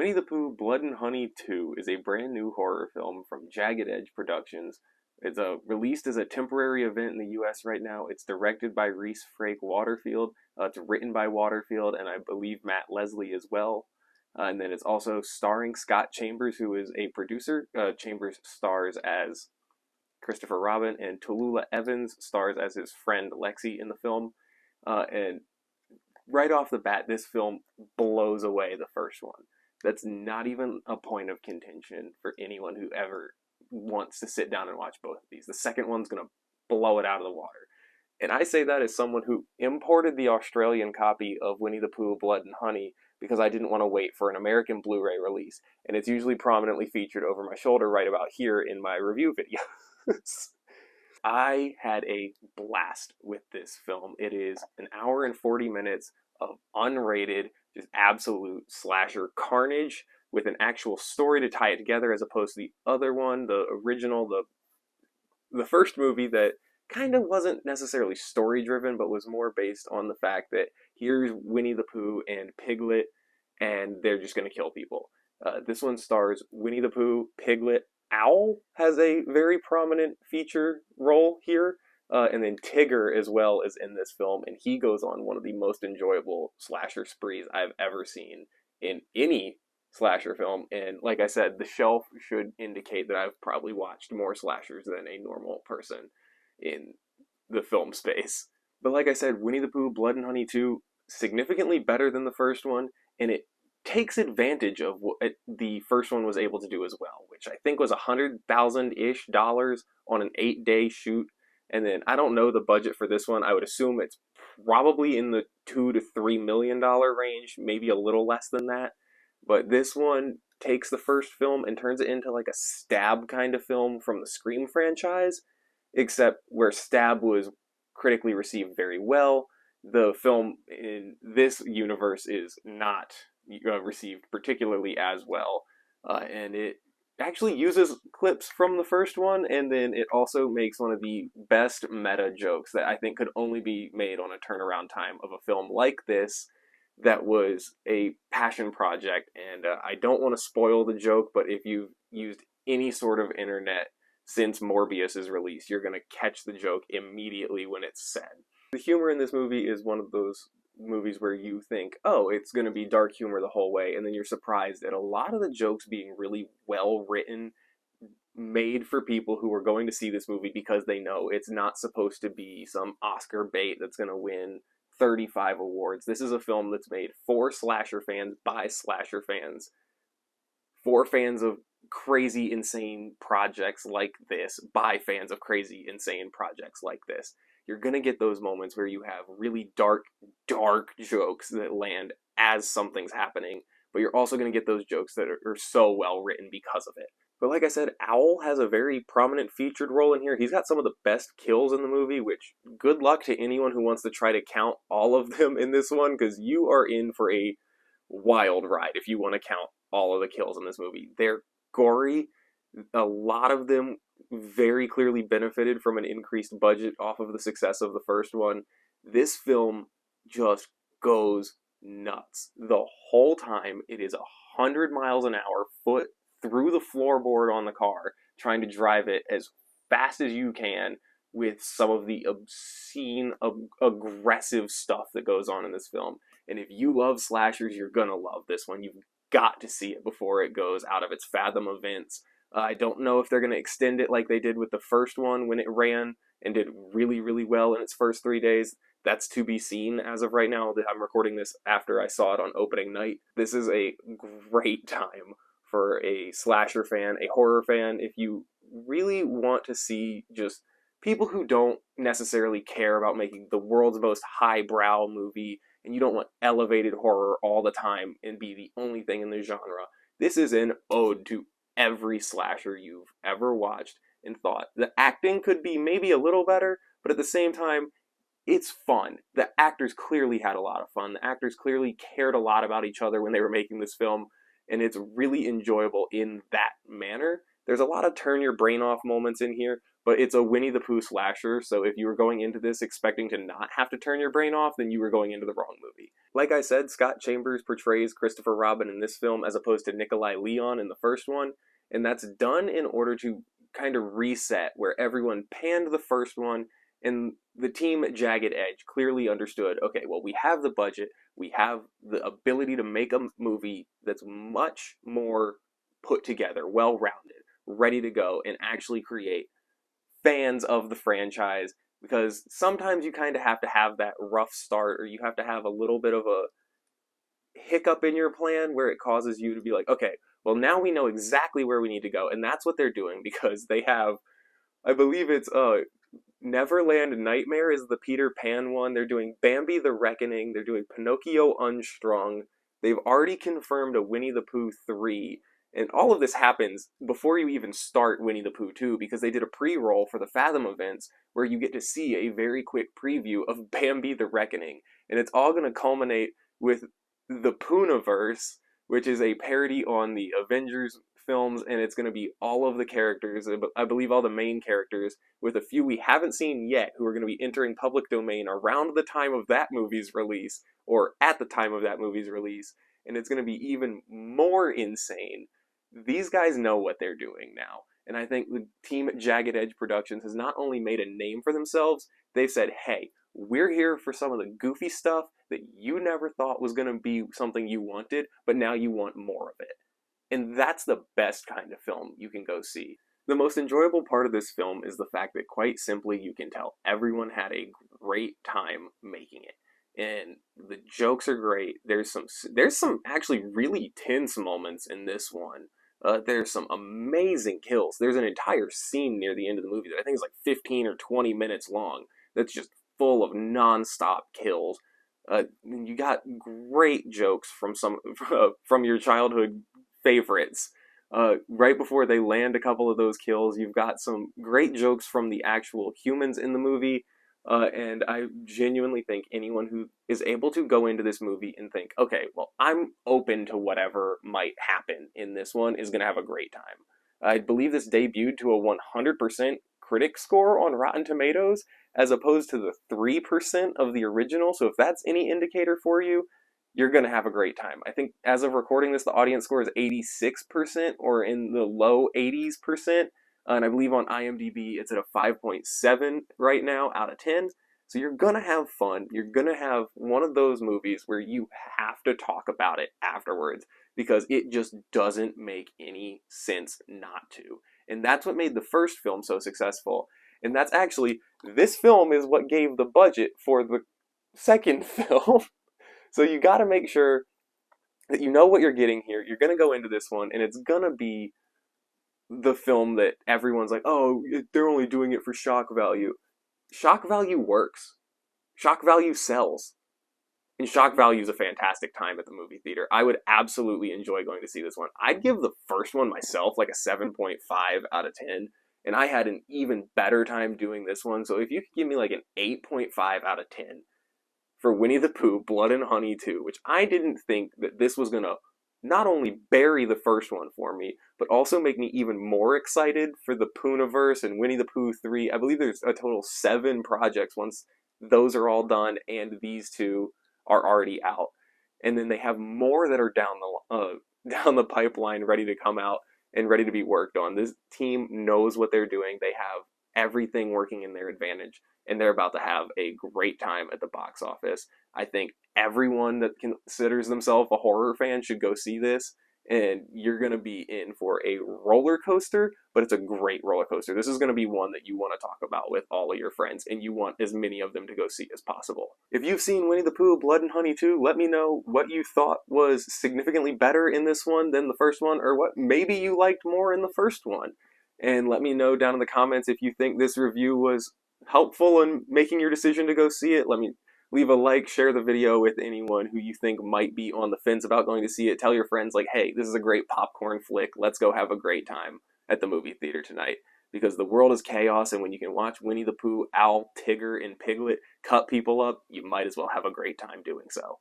Winnie the Pooh Blood and Honey 2 is a brand new horror film from Jagged Edge Productions. It's released as a temporary event in the US right now. It's directed by Rhys Frake-Waterfield. It's written by Waterfield and I believe Matt Leslie as well. And then it's also starring Scott Chambers, who is a producer. Chambers stars as Christopher Robin, and Tallulah Evans stars as his friend Lexi in the film. And right off the bat, this film blows away the first one. That's not even a point of contention for anyone who ever wants to sit down and watch both of these. The second one's going to blow it out of the water. And I say that as someone who imported the Australian copy of Winnie the Pooh Blood and Honey because I didn't want to wait for an American Blu-ray release. And it's usually prominently featured over my shoulder right about here in my review videos. I had a blast with this film. It is an hour and 40 minutes of unrated, just absolute slasher carnage with an actual story to tie it together, as opposed to the other one, the original, the first movie that kind of wasn't necessarily story driven, but was more based on the fact that here's Winnie the Pooh and Piglet, and they're just going to kill people. This one stars Winnie the Pooh, Piglet, Owl has a very prominent feature role here, and then Tigger as well is in this film, and he goes on one of the most enjoyable slasher sprees I've ever seen in any slasher film. And like I said, the shelf should indicate that I've probably watched more slashers than a normal person in the film space. But like I said, Winnie the Pooh Blood and Honey 2, significantly better than the first one, and it takes advantage of what the first one was able to do as well, which I think was $100,000-ish on an 8-day shoot. And then I don't know the budget for this one. I would assume it's probably in the $2 to $3 million range, maybe a little less than that. But this one takes the first film and turns it into like a Stab kind of film from the Scream franchise, except where Stab was critically received very well, the film in this universe is not received particularly as well, and it actually uses clips from the first one, and then it also makes one of the best meta jokes that I think could only be made on a turnaround time of a film like this that was a passion project. And I don't want to spoil the joke, but if you've used any sort of internet since Morbius' release, you're going to catch the joke immediately when it's said. The humor in this movie is one of those movies where you think, oh, it's going to be dark humor the whole way, and then you're surprised at a lot of the jokes being really well written, made for people who are going to see this movie because they know it's not supposed to be some Oscar bait that's going to win 35 awards. This is a film that's made for slasher fans, by slasher fans, for fans of crazy, insane projects like this, by fans of crazy, insane projects like this. You're going to get those moments where you have really dark jokes that land as something's happening, but you're also going to get those jokes that are so well written because of it. But like I said, Owl has a very prominent featured role in here. He's got some of the best kills in the movie, which good luck to anyone who wants to try to count all of them in this one, because you are in for a wild ride if you want to count all of the kills in this movie. They're gory. A lot of them very clearly benefited from an increased budget off of the success of the first one. This film just goes nuts the whole time. It is 100 miles an hour, foot through the floorboard on the car, trying to drive it as fast as you can with some of the obscene, aggressive stuff that goes on in this film. And if you love slashers, you're gonna love this one. You've got to see it before it goes out of its Fathom events. I don't know if they're going to extend it like they did with the first one when it ran and did really, really well in its first 3 days. That's to be seen as of right now. I'm recording this after I saw it on opening night. This is a great time for a slasher fan, a horror fan. If you really want to see just people who don't necessarily care about making the world's most highbrow movie, and you don't want elevated horror all the time and be the only thing in the genre, this is an ode to every slasher you've ever watched and thought. The acting could be maybe a little better, but at the same time, it's fun. The actors clearly had a lot of fun. The actors clearly cared a lot about each other when they were making this film, and it's really enjoyable in that manner. There's a lot of turn your brain off moments in here, but it's a Winnie the Pooh slasher, so if you were going into this expecting to not have to turn your brain off, then you were going into the wrong movie. Like I said, Scott Chambers portrays Christopher Robin in this film as opposed to Nikolai Leon in the first one, and that's done in order to kind of reset where everyone panned the first one, and the team at Jagged Edge clearly understood, okay, well, we have the budget, we have the ability to make a movie that's much more put together, well-rounded, ready to go, and actually create fans of the franchise, because sometimes you kind of have to have that rough start, or you have to have a little bit of a hiccup in your plan where it causes you to be like, okay, well, now we know exactly where we need to go, and that's what they're doing, because they have, I believe it's Neverland Nightmare is the Peter Pan one. They're doing Bambi the Reckoning. They're doing Pinocchio Unstrung. They've already confirmed a Winnie the Pooh 3. And all of this happens before you even start Winnie the Pooh 2, because they did a pre-roll for the Fathom events where you get to see a very quick preview of Bambi the Reckoning. And it's all going to culminate with the Poohniverse, which is a parody on the Avengers films, and it's going to be all of the characters, I believe all the main characters, with a few we haven't seen yet who are going to be entering public domain around the time of that movie's release, or at the time of that movie's release, and it's going to be even more insane. These guys know what they're doing now, and I think the team at Jagged Edge Productions has not only made a name for themselves, they've said, hey, we're here for some of the goofy stuff that you never thought was going to be something you wanted, but now you want more of it. And that's the best kind of film you can go see. The most enjoyable part of this film is the fact that, quite simply, you can tell everyone had a great time making it. And the jokes are great. There's some actually really tense moments in this one. There's some amazing kills. There's an entire scene near the end of the movie that I think is like 15 or 20 minutes long that's just full of non-stop kills. You got great jokes from your childhood favorites. Right before they land a couple of those kills, you've got some great jokes from the actual humans in the movie, and I genuinely think anyone who is able to go into this movie and think, okay, well, I'm open to whatever might happen in this one, is going to have a great time. I believe this debuted to a 100% critic score on Rotten Tomatoes, as opposed to the 3% of the original, so if that's any indicator for you, you're going to have a great time. I think as of recording this, the audience score is 86% or in the low 80s%. And I believe on IMDb, it's at a 5.7 right now out of 10. So you're going to have fun. You're going to have one of those movies where you have to talk about it afterwards, because it just doesn't make any sense not to. And that's what made the first film so successful. And that's actually, this film is what gave the budget for the second film. So you got to make sure that you know what you're getting here. You're going to go into this one, and it's going to be the film that everyone's like, oh, they're only doing it for shock value. Shock value works. Shock value sells. And shock value is a fantastic time at the movie theater. I would absolutely enjoy going to see this one. I'd give the first one myself like a 7.5 out of 10. And I had an even better time doing this one. So if you could give me like an 8.5 out of 10, for Winnie the Pooh, Blood and Honey 2, which I didn't think that this was going to not only bury the first one for me, but also make me even more excited for the Poohniverse and Winnie the Pooh 3. I believe there's a total 7 projects once those are all done, and these two are already out. And then they have more that are down the pipeline ready to come out and ready to be worked on. This team knows what they're doing. They have everything working in their advantage, and they're about to have a great time at the box office. I think everyone that considers themselves a horror fan should go see this, and you're going to be in for a roller coaster, but it's a great roller coaster. This is going to be one that you want to talk about with all of your friends, and you want as many of them to go see as possible. If you've seen Winnie the Pooh, Blood and Honey 2, let me know what you thought was significantly better in this one than the first one, or what maybe you liked more in the first one. And let me know down in the comments if you think this review was helpful in making your decision to go see it. Let me leave a like, share the video with anyone who you think might be on the fence about going to see it. Tell your friends, like, hey, this is a great popcorn flick. Let's go have a great time at the movie theater tonight. Because the world is chaos, and when you can watch Winnie the Pooh, Owl, Tigger, and Piglet cut people up, you might as well have a great time doing so.